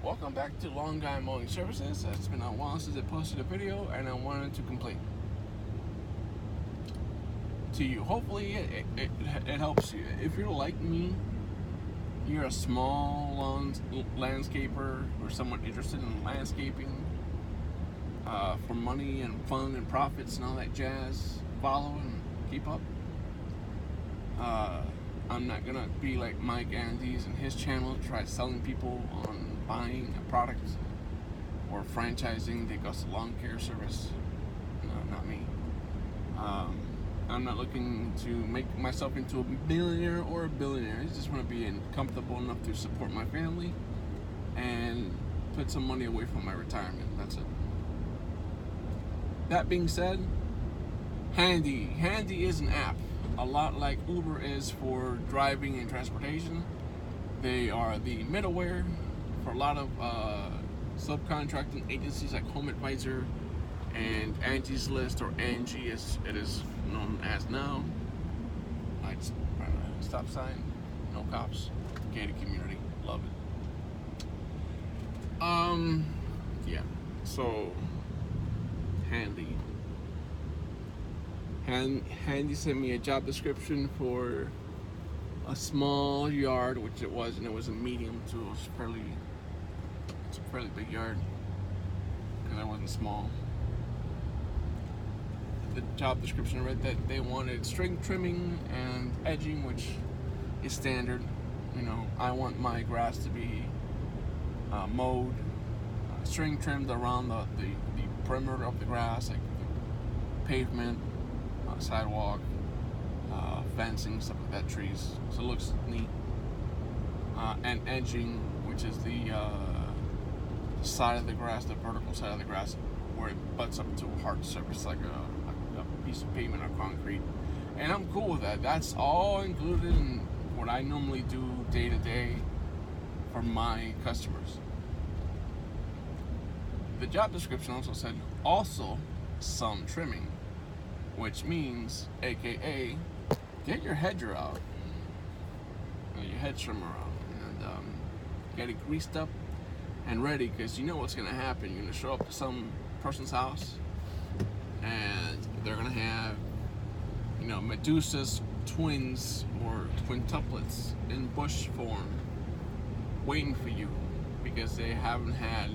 Welcome back to Long Guy Mowing Services. It's been a while since I posted a video and I wanted to complain to you. Hopefully it helps you. If you're like me, you're a small landscaper or someone interested in landscaping for money and fun and profits and all that jazz, follow and keep up. I'm not gonna be like Mike Andes and his channel, try selling people on buying a product or franchising the Augusta Lawn Care Service. No, not me. I'm not looking to make myself into a millionaire or a billionaire. I just want to be comfortable enough to support my family and put some money away from my retirement. That's it. That being said, Handy is an app, a lot like Uber is for driving and transportation. They are the middleware for a lot of subcontracting agencies like Home Advisor and Angie's List, or Angie as it is known as now. Lights, stop sign, no cops, gated community, love it. Yeah, so Handy sent me a job description for a small yard, which it was, and it was a medium too. It's a fairly big yard because I wasn't small. The job description read that they wanted string trimming and edging, which is standard. You know, I want my grass to be mowed, string trimmed around the perimeter of the grass, like the pavement, sidewalk, fencing, stuff like that, trees, so it looks neat. And edging, which is the side of the grass, the vertical side of the grass, where it butts up to a hard surface like a piece of pavement or concrete. And I'm cool with that. That's all included in what I normally do day to day for my customers. The job description also said some trimming, which means, aka, get your hedger out, your hedge trimmer out, and get it greased up and ready, because you know what's going to happen. You're going to show up to some person's house and they're going to have, Medusa's twins or quintuplets in bush form waiting for you because they haven't had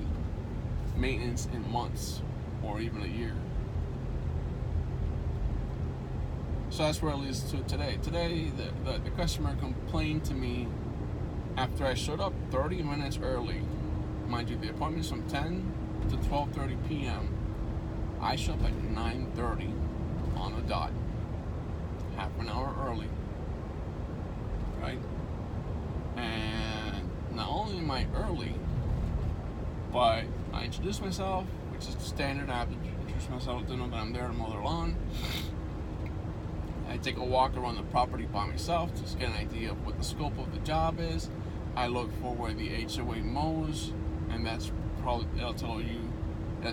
maintenance in months or even a year. So that's where it leads to today. Today, the customer complained to me after I showed up 30 minutes early. Mind you, the appointment's from 10 to 12:30 p.m. I showed up at 9:30 on the dot, half an hour early, right? And not only am I early, but I introduced myself, which is standard. I have to introduce myself to know that I'm there to mow their lawn. I take a walk around the property by myself to get an idea of what the scope of the job is. I look for where the HOA mows, and that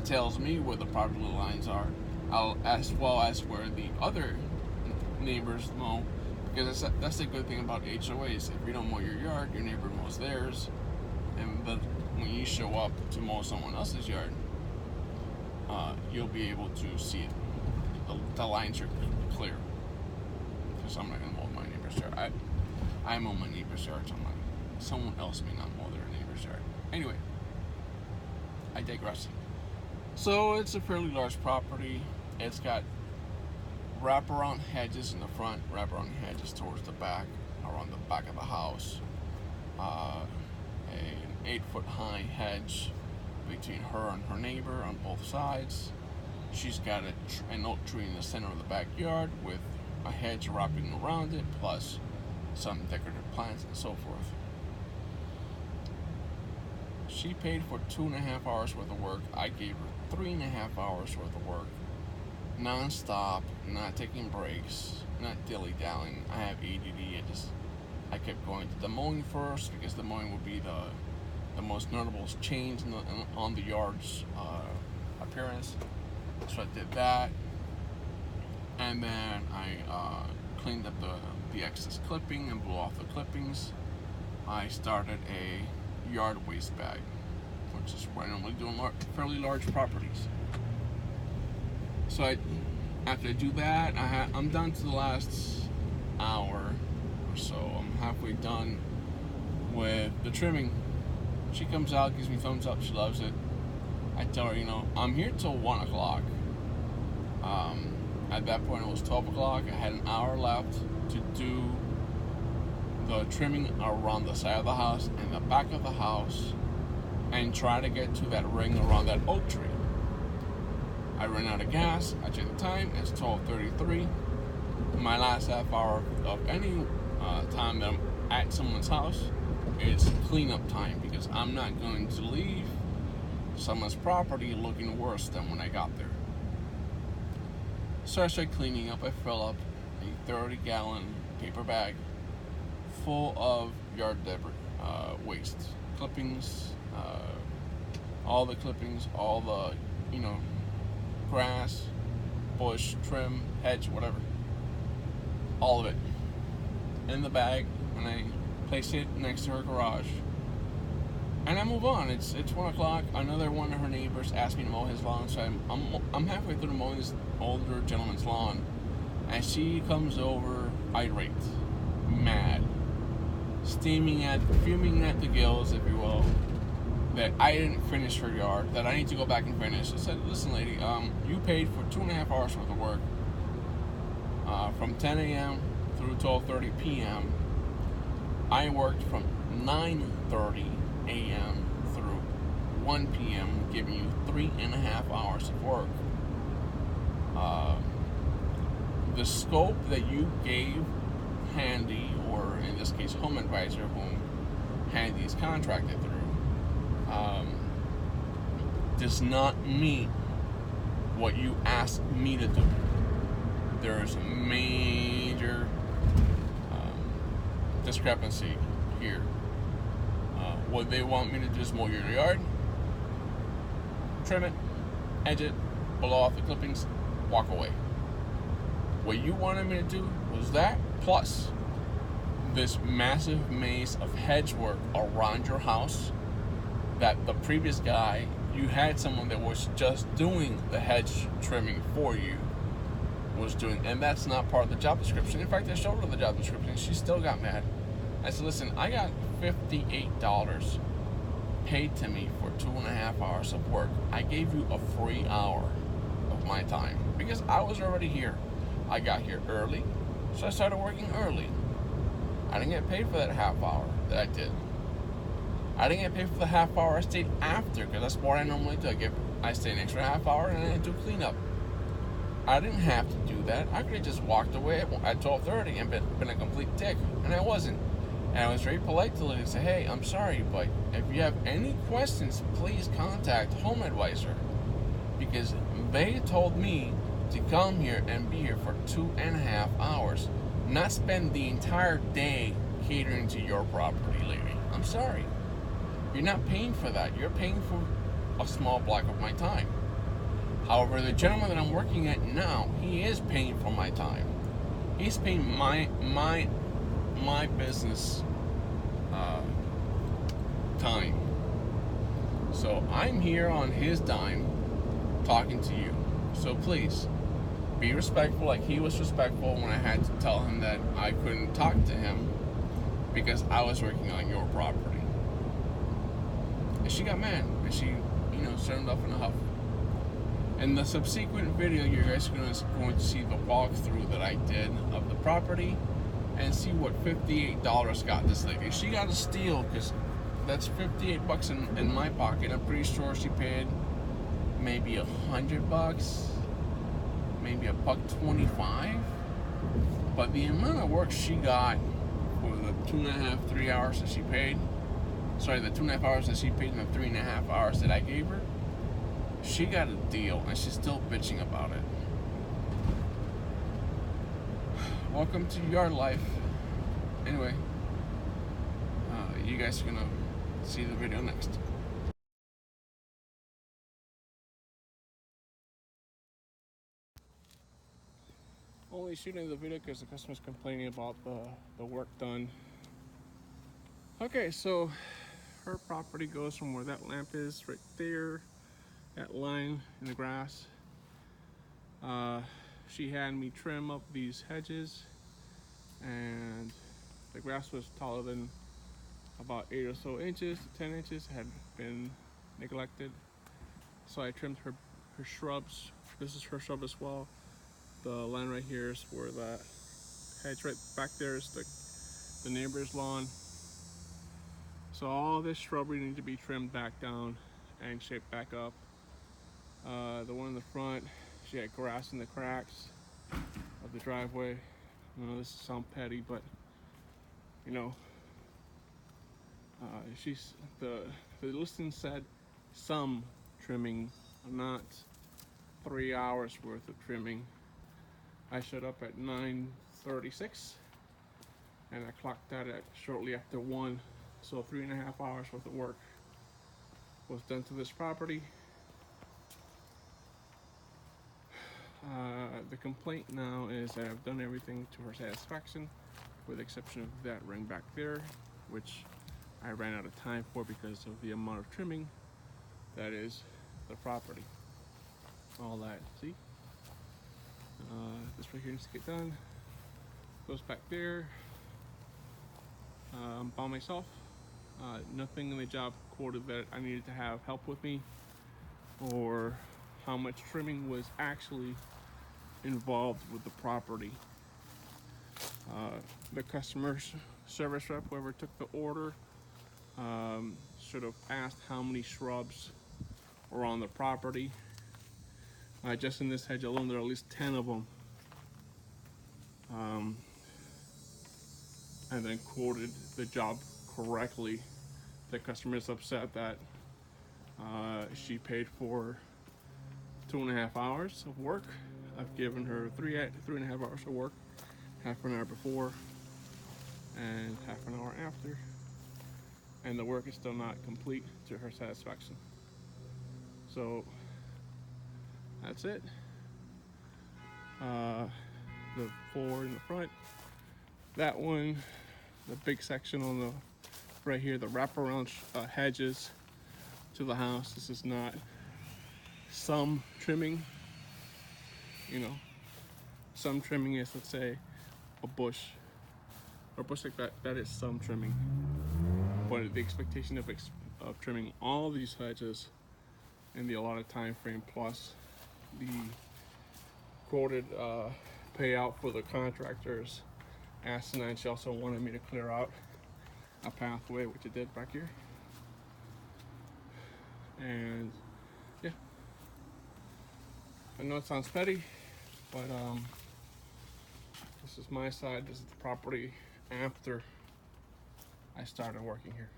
tells me where the property lines are, as well as where the other neighbors mow, because that's the good thing about HOAs. If you don't mow your yard, your neighbor mows theirs, and when you show up to mow someone else's yard, you'll be able to see it. The lines are clear. So I'm not gonna mow my neighbor's yard. I mow my neighbor's yard, so someone else may not mow their neighbor's yard. Anyway, I digress. So it's a fairly large property. It's got wraparound hedges in the front, wraparound hedges towards the back, around the back of the house. An 8-foot high hedge between her and her neighbor on both sides. She's got an oak tree in the center of the backyard with a hedge wrapping around it, plus some decorative plants and so forth. She paid for 2.5 hours worth of work. I gave her 3.5 hours worth of work, non-stop, not taking breaks, not dilly-dallying. I have ADD. I kept going to the mowing first, because the mowing would be the most notable change on the yard's appearance. So I did that. And then I cleaned up the excess clipping and blew off the clippings. I started a yard waste bag. normally do on fairly large properties. So after I do that, I'm down to the last hour or so. I'm halfway done with the trimming. She comes out, gives me thumbs up. She loves it. I tell her, I'm here till 1 o'clock. At that point, it was 12 o'clock. I had an hour left to do the trimming around the side of the house and the back of the house and try to get to that ring around that oak tree. I ran out of gas. I checked the time. It's 12:33. My last half hour of any time that I'm at someone's house is cleanup time, because I'm not going to leave someone's property looking worse than when I got there. So I started cleaning up. I fill up a 30-gallon paper bag full of yard debris, waste, clippings, all the clippings, all the, grass, bush, trim, hedge, whatever. All of it in the bag, and I place it next to her garage. And I move on. It's 1 o'clock. Another one of her neighbors asked me to mow his lawn, so I'm halfway through mowing this older gentleman's lawn, and she comes over irate, mad, fuming at the gills, if you will, that I didn't finish her yard, that I need to go back and finish. I said, listen, lady, you paid for 2.5 hours worth of work, from 10 a.m. through 12:30 p.m. I worked from 9:30 a.m. through 1 p.m., giving you 3.5 hours of work. The scope that you gave Handy, or in this case Home Advisor, whom Handy is contracted through, does not meet what you asked me to do. There's a major discrepancy here. What they want me to do is mow your yard, trim it, edge it, blow off the clippings, walk away. What you wanted me to do was that, plus this massive maze of hedge work around your house that the previous guy, you had someone that was just doing the hedge trimming for you, was doing, and that's not part of the job description. In fact, I showed her the job description, she still got mad. I said, listen, I got $58 paid to me for 2.5 hours of work. I gave you a free hour of my time because I was already here. I got here early, so I started working early. I didn't get paid for that half hour that I did. I didn't get paid for the half hour I stayed after, because that's what I normally do. I stay an extra half hour and I do cleanup. I didn't have to do that. I could have just walked away at 12:30 and been a complete dick, and I wasn't. And I was very polite to her and say, hey, I'm sorry, but if you have any questions, please contact Home Advisor, because they told me to come here and be here for 2.5 hours, not spend the entire day catering to your property, lady. I'm sorry. You're not paying for that. You're paying for a small block of my time. However, the gentleman that I'm working at now, he is paying for my time. He's paying my business time. So I'm here on his dime talking to you. So please be respectful, like he was respectful when I had to tell him that I couldn't talk to him because I was working on your property. And she got mad, and she, started off in a huff. In the subsequent video, you guys are going to see the walkthrough that I did of the property and see what $58 got this lady. She got a steal, because that's $58 in my pocket. I'm pretty sure she paid maybe $100, maybe $1.25. But the amount of work she got for the 2.5, 3 hours that she paid, the 2.5 hours that she paid and the 3.5 hours that I gave her, she got a deal, and she's still bitching about it. Welcome to yard life. Anyway, you guys are gonna see the video next. Only shooting the video because the customer's complaining about the work done. Okay, so her property goes from where that lamp is right there, that line in the grass. She had me trim up these hedges, and the grass was taller than about 8 or so inches to 10 inches, had been neglected. So I trimmed her shrubs. This is her shrub as well. The line right here is where the hedge right back there is the neighbor's lawn. So all this shrubbery needs to be trimmed back down and shaped back up. The one in the front, she had grass in the cracks of the driveway. I know this sounds petty, but you know, the listing said some trimming, not 3 hours worth of trimming. I showed up at 9:36 and I clocked out at shortly after 1, so 3.5 hours worth of work was done to this property. The complaint now is that I've done everything to her satisfaction, with the exception of that ring back there, which I ran out of time for because of the amount of trimming that is the property. All that, see? This right here needs to get done. Goes back there. By myself. Nothing in the job quoted that I needed to have help with me, or how much trimming was actually involved with the property. The customer service rep, whoever took the order, should have asked how many shrubs were on the property. Just in this hedge alone, there are at least 10 of them. And then quoted the job correctly. The customer is upset that she paid for 2.5 hours of work. I've given her 3.5 hours of work, half an hour before and half an hour after, and the work is still not complete to her satisfaction. So that's it. The 4 in the front, that one, the big section on the right here, the wraparound hedges to the house. This is not some trimming, you know. Some trimming is, let's say, a bush like that is some trimming. But the expectation of trimming all these hedges in the allotted time frame, plus the quoted payout for the contractors asinine. She also wanted me to clear out a pathway, which I did back here. And yeah, I know it sounds petty, but this is my side. This is the property after I started working here.